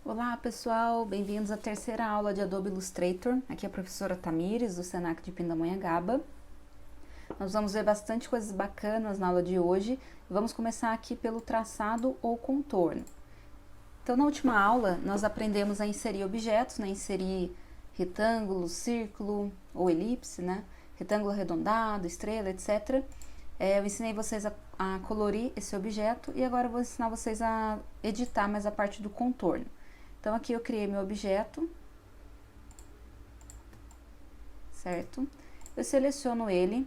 Olá pessoal, bem-vindos à terceira aula de Adobe Illustrator. Aqui é a professora Tamires, do Senac de Pindamonhangaba. Nós vamos ver bastante coisas bacanas na aula de hoje. Vamos começar aqui pelo traçado ou contorno. Então, na última aula, nós aprendemos a inserir objetos, né? Inserir retângulo, círculo ou elipse, né? Retângulo arredondado, estrela, etc. Eu ensinei vocês a colorir esse objeto e agora eu vou ensinar vocês a editar mais a parte do contorno. Então, aqui eu criei meu objeto, certo? Eu seleciono ele,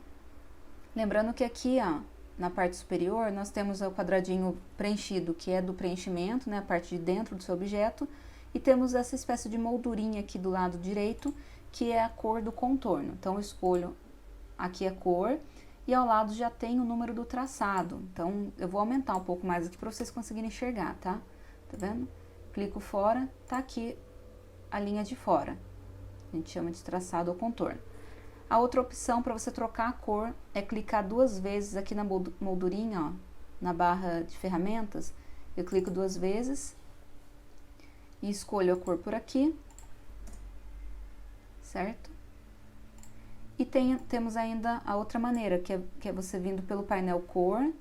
lembrando que aqui, ó, na parte superior, nós temos o quadradinho preenchido, que é do preenchimento, né, a parte de dentro do seu objeto, e temos essa espécie de moldurinha aqui do lado direito, que é a cor do contorno. Então, eu escolho aqui a cor, e ao lado já tem o número do traçado. Então, eu vou aumentar um pouco mais aqui para vocês conseguirem enxergar, tá? Tá vendo? Clico fora, tá aqui a linha de fora. A gente chama de traçado ou contorno. A outra opção para você trocar a cor é clicar duas vezes aqui na moldurinha, ó, na barra de ferramentas. Eu clico duas vezes e escolho a cor por aqui, certo? E temos ainda a outra maneira, que é você vindo pelo painel cor,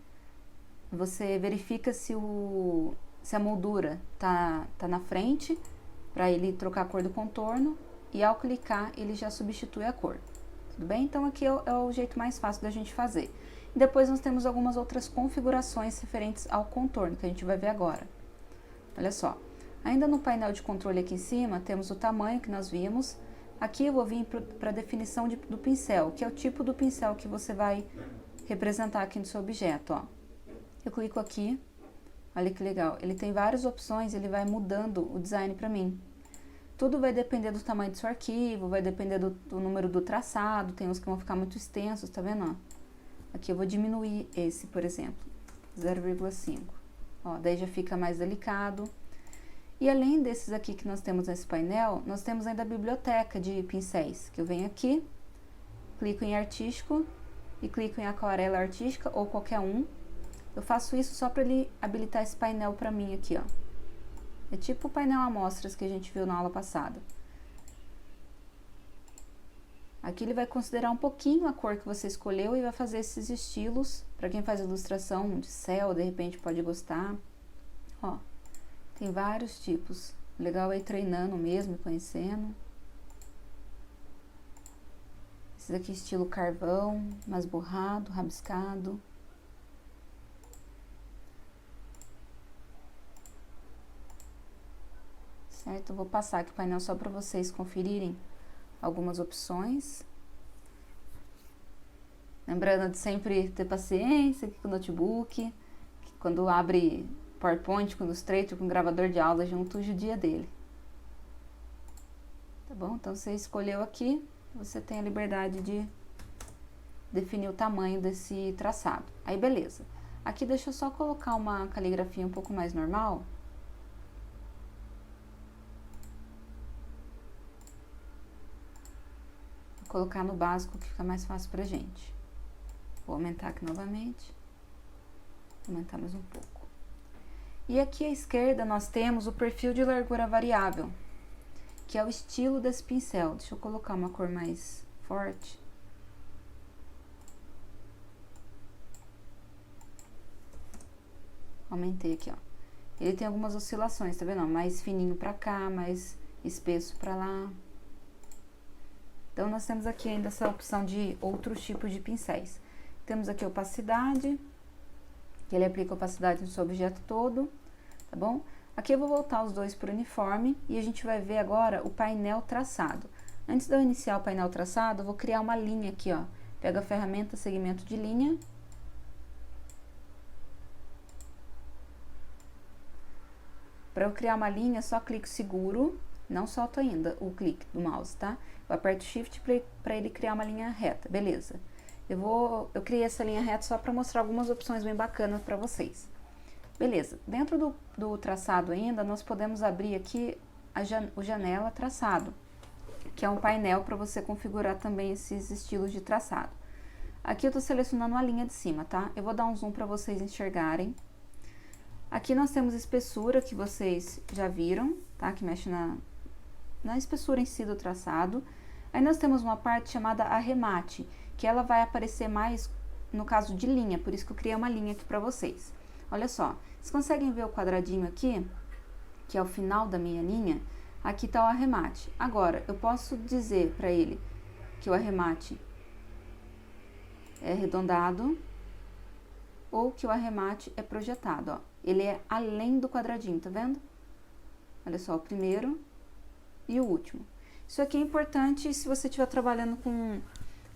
você verifica se a moldura tá na frente, para ele trocar a cor do contorno, e ao clicar ele já substitui a cor. Tudo bem? Então aqui é o jeito mais fácil da gente fazer. E depois nós temos algumas outras configurações referentes ao contorno, que a gente vai ver agora. Olha só, ainda no painel de controle aqui em cima, temos o tamanho que nós vimos. Aqui eu vou vir para a definição do pincel, que é o tipo do pincel que você vai representar aqui no seu objeto, ó. Eu clico aqui, olha que legal, ele tem várias opções, ele vai mudando o design para mim. Tudo vai depender do tamanho do seu arquivo, vai depender do número do traçado, tem uns que vão ficar muito extensos, tá vendo? Ó? Aqui eu vou diminuir esse, por exemplo, 0,5. Ó, daí já fica mais delicado. E além desses aqui que nós temos nesse painel, nós temos ainda a biblioteca de pincéis, que eu venho aqui, clico em artístico e clico em aquarela artística ou qualquer um. Eu faço isso só para ele habilitar esse painel para mim aqui, ó. É tipo o painel amostras que a gente viu na aula passada. Aqui ele vai considerar um pouquinho a cor que você escolheu e vai fazer esses estilos. Para quem faz ilustração de céu, de repente pode gostar. Ó, tem vários tipos. O legal é ir treinando mesmo, conhecendo. Esse daqui estilo carvão, mais borrado, rabiscado. Certo? Eu vou passar aqui o painel só para vocês conferirem algumas opções. Lembrando de sempre ter paciência aqui com o notebook, que quando abre PowerPoint, com Illustrator, com gravador de aula junto, o dia dele. Tá bom? Então, você escolheu aqui, você tem a liberdade de definir o tamanho desse traçado. Aí, beleza. Aqui, deixa eu só colocar uma caligrafia um pouco mais normal. Vou colocar no básico que fica mais fácil pra gente. Vou aumentar aqui novamente. Vou aumentar mais um pouco. E aqui à esquerda nós temos o perfil de largura variável, que é o estilo desse pincel. Deixa eu colocar uma cor mais forte. Aumentei aqui, ó. Ele tem algumas oscilações, tá vendo? Mais fininho pra cá, mais espesso pra lá. Então, nós temos aqui ainda essa opção de outros tipos de pincéis. Temos aqui a opacidade, que ele aplica opacidade no seu objeto todo, tá bom? Aqui eu vou voltar os dois para o uniforme e a gente vai ver agora o painel traçado. Antes de eu iniciar o painel traçado, eu vou criar uma linha aqui, ó. Pego a ferramenta segmento de linha. Para eu criar uma linha, só clico seguro. Não solto ainda o clique do mouse, tá? Eu aperto Shift para ele criar uma linha reta, beleza. Eu criei essa linha reta só para mostrar algumas opções bem bacanas para vocês. Beleza, dentro do traçado ainda, nós podemos abrir aqui o janela traçado, que é um painel para você configurar também esses estilos de traçado. Aqui eu tô selecionando a linha de cima, tá? Eu vou dar um zoom para vocês enxergarem. Aqui nós temos espessura, que vocês já viram, tá? Que mexe na espessura em si do traçado. Aí nós temos uma parte chamada arremate, que ela vai aparecer mais no caso de linha, por isso que eu criei uma linha aqui para vocês. Olha só, vocês conseguem ver o quadradinho aqui, que é o final da minha linha? Aqui está o arremate. Agora, eu posso dizer para ele que o arremate é arredondado ou que o arremate é projetado, ó. Ele é além do quadradinho, tá vendo? Olha só, o primeiro e o último. Isso aqui é importante se você estiver trabalhando com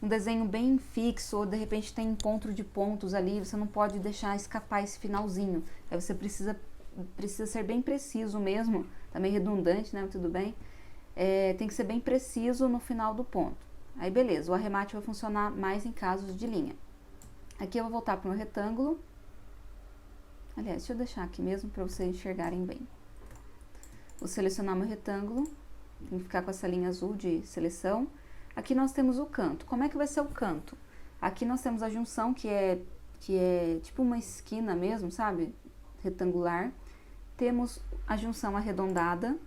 um desenho bem fixo ou de repente tem encontro de pontos ali, você não pode deixar escapar esse finalzinho. Aí você precisa ser bem preciso mesmo, tá meio redundante, né? Tudo bem. Tem que ser bem preciso no final do ponto. Aí beleza, o arremate vai funcionar mais em casos de linha. Aqui eu vou voltar para o meu retângulo. Aliás, deixa eu deixar aqui mesmo para vocês enxergarem bem. Vou selecionar meu retângulo, tem que ficar com essa linha azul de seleção. Aqui nós temos o canto. Como é que vai ser o canto? Aqui nós temos a junção, que é tipo uma esquina mesmo, sabe? Retangular. Temos a junção arredondada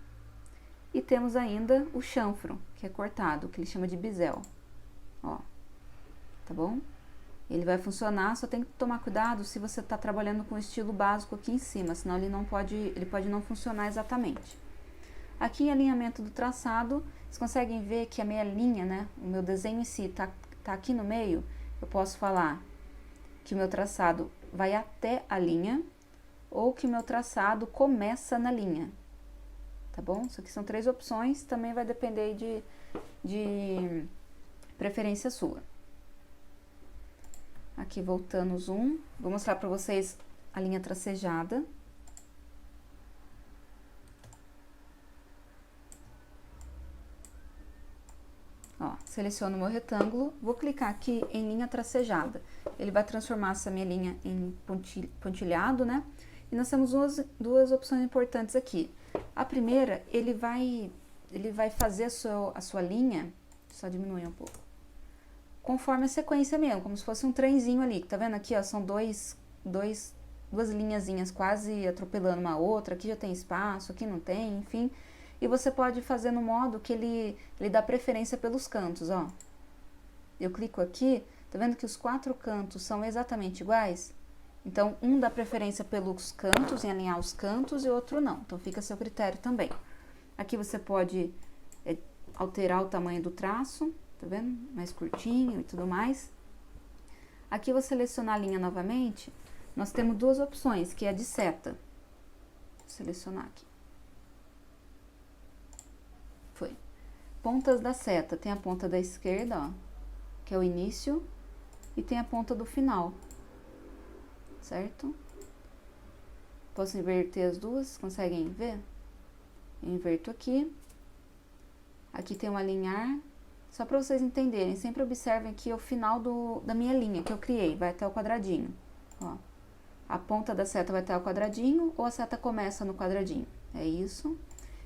e temos ainda o chanfro, que é cortado, que ele chama de bisel. Ó, tá bom? Ele vai funcionar, só tem que tomar cuidado se você está trabalhando com o estilo básico aqui em cima, senão ele pode não funcionar exatamente. Aqui em alinhamento do traçado, vocês conseguem ver que a minha linha, né, o meu desenho em si tá aqui no meio. Eu posso falar que o meu traçado vai até a linha ou que o meu traçado começa na linha, tá bom? Isso aqui são 3 opções, também vai depender de preferência sua. Aqui voltando o zoom, vou mostrar para vocês a linha tracejada. Ó, seleciono o meu retângulo, vou clicar aqui em linha tracejada. Ele vai transformar essa minha linha em pontilhado, né? E nós temos duas opções importantes aqui. A primeira, ele vai fazer a sua linha, só diminuir um pouco, conforme a sequência mesmo, como se fosse um trenzinho ali, tá vendo aqui, ó, são duas linhazinhas quase atropelando uma outra, aqui já tem espaço, aqui não tem, enfim. E você pode fazer no modo que ele dá preferência pelos cantos, ó. Eu clico aqui, tá vendo que os 4 cantos são exatamente iguais? Então, um dá preferência pelos cantos, em alinhar os cantos, e outro não. Então, fica a seu critério também. Aqui você pode alterar o tamanho do traço, tá vendo? Mais curtinho e tudo mais. Aqui eu vou selecionar a linha novamente. Nós temos 2 opções, que é a de seta. Vou selecionar aqui. Foi. Pontas da seta. Tem a ponta da esquerda, ó, que é o início, e tem a ponta do final. Certo? Posso inverter as duas, conseguem ver? Eu inverto aqui. Aqui tem um alinhar. Só para vocês entenderem, sempre observem aqui o final da minha linha que eu criei, vai até o quadradinho. Ó, a ponta da seta vai até o quadradinho ou a seta começa no quadradinho. É isso.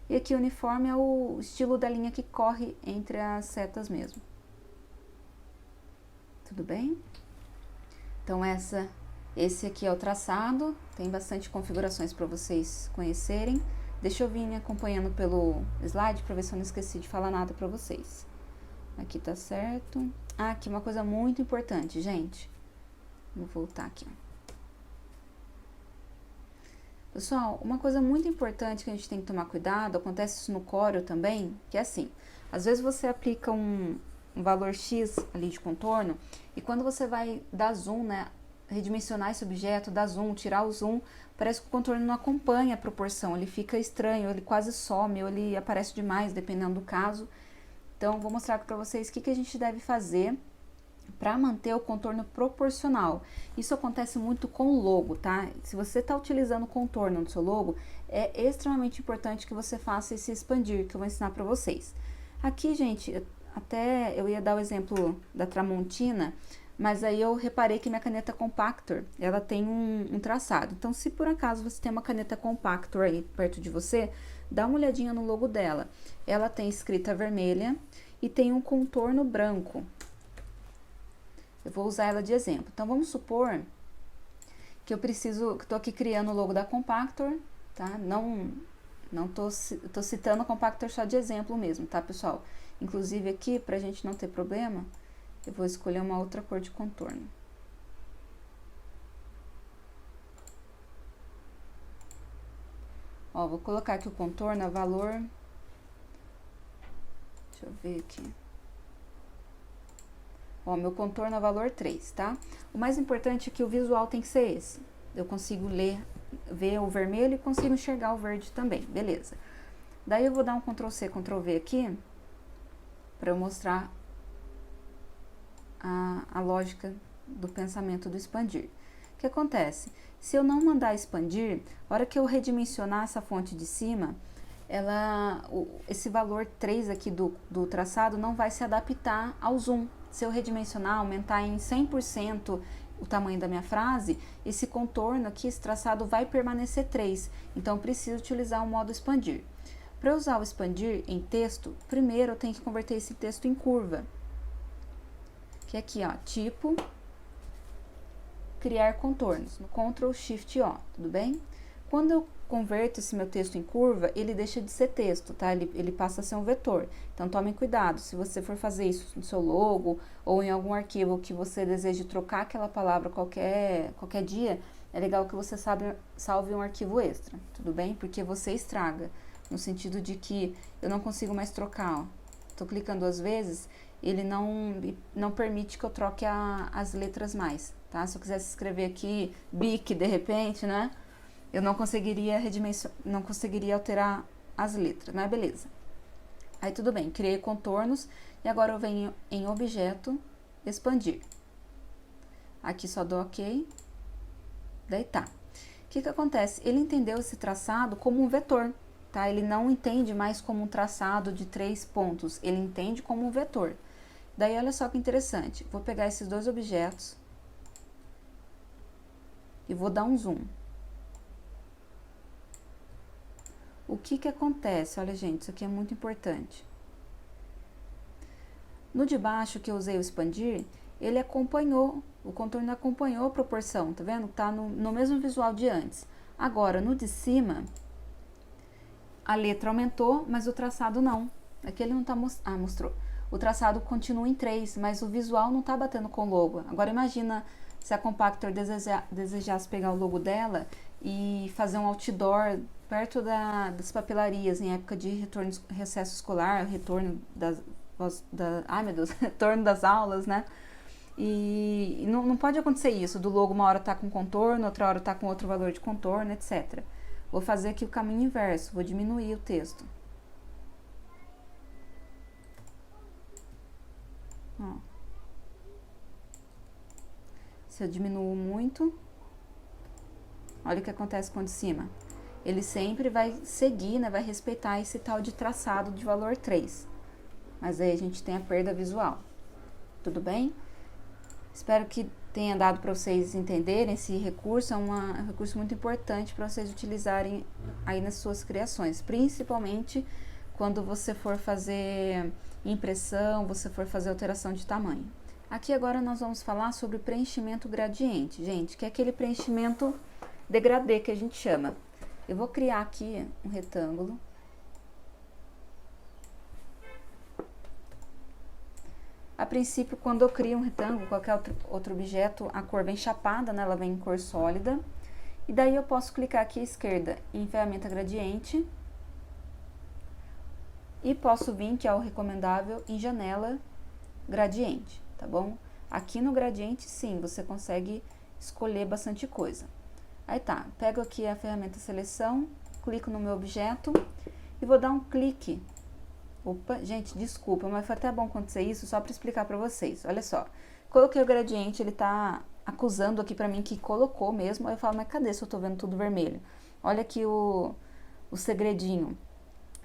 E aqui o uniforme é o estilo da linha que corre entre as setas mesmo. Tudo bem? Então esse aqui é o traçado, tem bastante configurações para vocês conhecerem. Deixa eu vir acompanhando pelo slide para ver se eu não esqueci de falar nada para vocês. Aqui tá certo. Ah, aqui uma coisa muito importante, gente. Vou voltar aqui. Pessoal, uma coisa muito importante que a gente tem que tomar cuidado, acontece isso no Corel também, que é assim, às vezes você aplica um valor X ali de contorno, e quando você vai dar zoom, né, redimensionar esse objeto, dar zoom, tirar o zoom, parece que o contorno não acompanha a proporção, ele fica estranho, ele quase some, ou ele aparece demais, dependendo do caso. Então, vou mostrar aqui para vocês o que a gente deve fazer para manter o contorno proporcional. Isso acontece muito com o logo, tá? Se você está utilizando o contorno no seu logo, é extremamente importante que você faça esse expandir, que eu vou ensinar para vocês. Aqui, gente, até eu ia dar o exemplo da Tramontina, mas aí eu reparei que minha caneta Compactor, ela tem um traçado. Então, se por acaso você tem uma caneta Compactor aí perto de você, dá uma olhadinha no logo dela. Ela tem escrita vermelha e tem um contorno branco. Eu vou usar ela de exemplo. Então, vamos supor que eu tô aqui criando o logo da Compactor, tá? Não tô citando o compactor só de exemplo mesmo, tá, pessoal? Inclusive aqui, pra gente não ter problema, eu vou escolher uma outra cor de contorno. Ó, vou colocar aqui o contorno a valor... Deixa eu ver aqui. Ó, meu contorno a valor 3, tá? O mais importante é que o visual tem que ser esse. Eu consigo ver o vermelho e consigo enxergar o verde também, beleza. Daí eu vou dar um Ctrl C, Ctrl V aqui, para eu mostrar a lógica do pensamento do expandir. O que acontece? Se eu não mandar expandir, a hora que eu redimensionar essa fonte de cima, esse valor 3 aqui do traçado não vai se adaptar ao zoom. Se eu redimensionar, aumentar em 100% o tamanho da minha frase, esse contorno aqui, esse traçado vai permanecer 3. Então, eu preciso utilizar o modo expandir. Para eu usar o expandir em texto, primeiro eu tenho que converter esse texto em curva. Que é aqui, ó, tipo, criar contornos, no Ctrl Shift O, tudo bem? Quando eu converto esse meu texto em curva, ele deixa de ser texto, tá? Ele passa a ser um vetor. Então, tomem cuidado, se você for fazer isso no seu logo ou em algum arquivo que você deseje trocar aquela palavra qualquer dia, é legal que você salve um arquivo extra, tudo bem? Porque você estraga, no sentido de que eu não consigo mais trocar, ó. Tô clicando 2 vezes, ele não permite que eu troque as letras mais, tá? Se eu quisesse escrever aqui BIC de repente, né? Eu não conseguiria alterar as letras, né? Beleza. Aí tudo bem, criei contornos e agora eu venho em objeto, expandir. Aqui só dou OK. Daí tá. O que acontece? Ele entendeu esse traçado como um vetor, tá? Ele não entende mais como um traçado de 3 pontos, ele entende como um vetor. Daí olha só que interessante, vou pegar esses 2 objetos e vou dar um zoom. O que acontece? Olha, gente, isso aqui é muito importante. No de baixo que eu usei o expandir, ele acompanhou, o contorno acompanhou a proporção, tá vendo? Tá no mesmo visual de antes. Agora, no de cima, a letra aumentou, mas o traçado não. Aqui ele não tá mostrou. O traçado continua em 3, mas o visual não tá batendo com o logo. Agora imagina se a Compactor desejasse pegar o logo dela e fazer um outdoor perto das papelarias em época de recesso escolar, retorno retorno das aulas, né? E não pode acontecer isso, do logo uma hora tá com contorno, outra hora tá com outro valor de contorno, etc. Vou fazer aqui o caminho inverso, vou diminuir o texto. Ó. Se eu diminuo muito, olha o que acontece com o de cima. Ele sempre vai seguir, né, vai respeitar esse tal de traçado de valor 3. Mas aí a gente tem a perda visual. Tudo bem? Espero que tenha dado para vocês entenderem. Esse recurso é um recurso muito importante para vocês utilizarem aí nas suas criações. Principalmente quando você for fazer impressão, você for fazer alteração de tamanho. Aqui agora nós vamos falar sobre preenchimento gradiente, gente, que é aquele preenchimento degradê que a gente chama. Eu vou criar aqui um retângulo. A princípio, quando eu crio um retângulo, qualquer outro objeto, a cor vem chapada, né? Ela vem em cor sólida. E daí eu posso clicar aqui à esquerda em ferramenta gradiente. E posso vir, que é o recomendável, em janela gradiente, tá bom? Aqui no gradiente, sim, você consegue escolher bastante coisa. Aí tá, pego aqui a ferramenta seleção, clico no meu objeto e vou dar um clique. Opa, gente, desculpa, mas foi até bom acontecer isso só para explicar para vocês. Olha só, coloquei o gradiente, ele tá acusando aqui para mim que colocou mesmo. Aí eu falo, mas cadê se eu tô vendo tudo vermelho? Olha aqui o segredinho.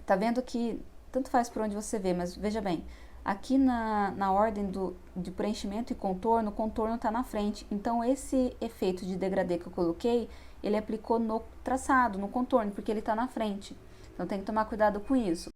Tá vendo que tanto faz por onde você vê, mas veja bem, aqui na ordem de preenchimento e contorno, o contorno tá na frente. Então, esse efeito de degradê que eu coloquei, ele aplicou no traçado, no contorno, porque ele tá na frente. Então, tem que tomar cuidado com isso.